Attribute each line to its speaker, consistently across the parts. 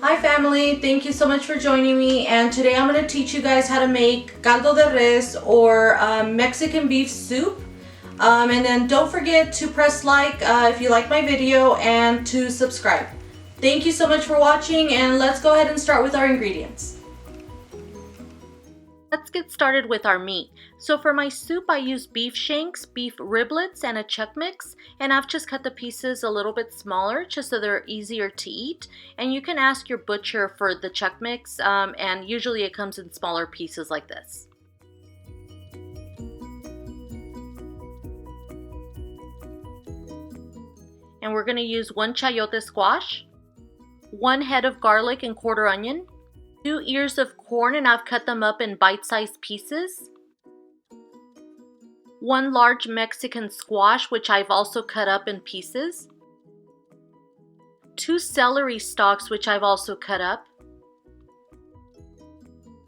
Speaker 1: Hi family, thank you so much for joining me, and today I'm going to teach you guys how to make Caldo De Res or Mexican beef soup. And then don't forget to press like if you like my video and to subscribe. Thank you so much for watching, and let's go ahead and start with our ingredients.
Speaker 2: Let's get started with our meat. So for my soup, I use beef shanks, beef riblets, and a chuck mix. And I've just cut the pieces a little bit smaller just so they're easier to eat. And you can ask your butcher for the chuck mix, and usually it comes in smaller pieces like this. And we're going to use 1 chayote squash, 1 head of garlic and quarter onion, 2 ears of corn, and I've cut them up in bite-sized pieces, 1 large Mexican squash, which I've also cut up in pieces, 2 celery stalks, which I've also cut up.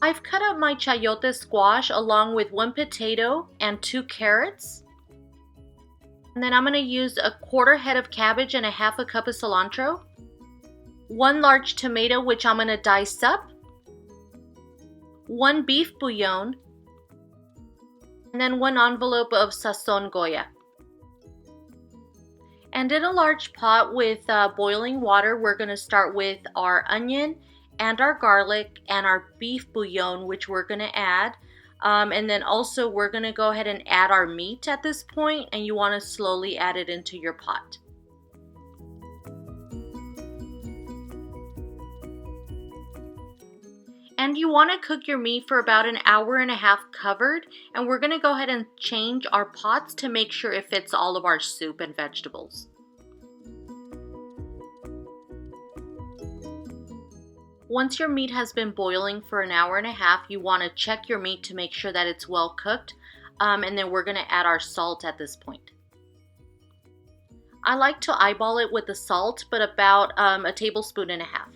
Speaker 2: I've cut up my chayote squash along with 1 potato and 2 carrots. And then I'm going to use a quarter head of cabbage and a half a cup of cilantro, 1 large tomato, which I'm going to dice up, 1 beef bouillon, and then 1 envelope of Sazon Goya. And in a large pot with boiling water, we're going to start with our onion and our garlic and our beef bouillon, which we're going to add. And then also we're going to go ahead and add our meat at this point, and you want to slowly add it into your pot. And you want to cook your meat for about an hour and a half covered, and we're going to go ahead and change our pots to make sure it fits all of our soup and vegetables. Once your meat has been boiling for an hour and a half, you want to check your meat to make sure that it's well cooked, and then we're going to add our salt at this point. I like to eyeball it with the salt, but about a tablespoon and a half.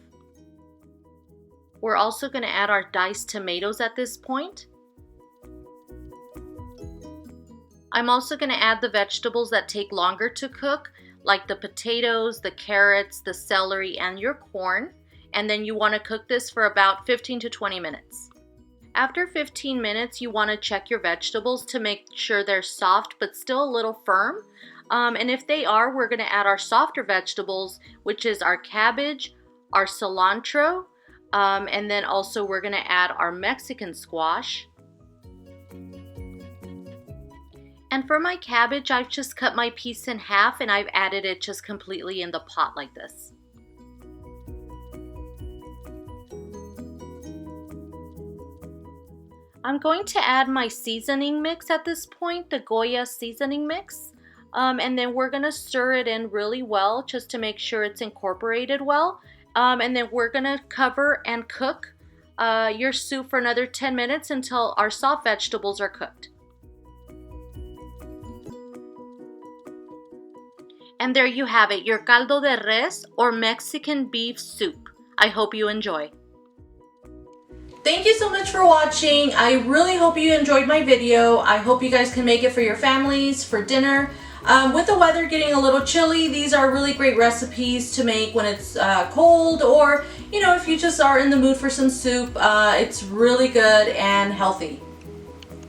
Speaker 2: We're also going to add our diced tomatoes at this point. I'm also going to add the vegetables that take longer to cook, like the potatoes, the carrots, the celery, and your corn. And then you want to cook this for about 15 to 20 minutes. After 15 minutes, you want to check your vegetables to make sure they're soft but still a little firm. And if they are, we're going to add our softer vegetables, which is our cabbage, our cilantro, and then also we're going to add our Mexican squash. And for my cabbage, I've just cut my piece in half and I've added it just completely in the pot like this. I'm going to add my seasoning mix at this point, the Goya seasoning mix. And then we're going to stir it in really well just to make sure it's incorporated well. And then we're going to cover and cook your soup for another 10 minutes until our soft vegetables are cooked. And there you have it, your Caldo De Res or Mexican beef soup. I hope you enjoy.
Speaker 1: Thank you so much for watching. I really hope you enjoyed my video. I hope you guys can make it for your families, for dinner. With the weather getting a little chilly, these are really great recipes to make when it's cold, or if you just are in the mood for some soup. It's really good and healthy.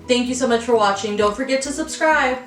Speaker 1: Thank you so much for watching. Don't forget to subscribe.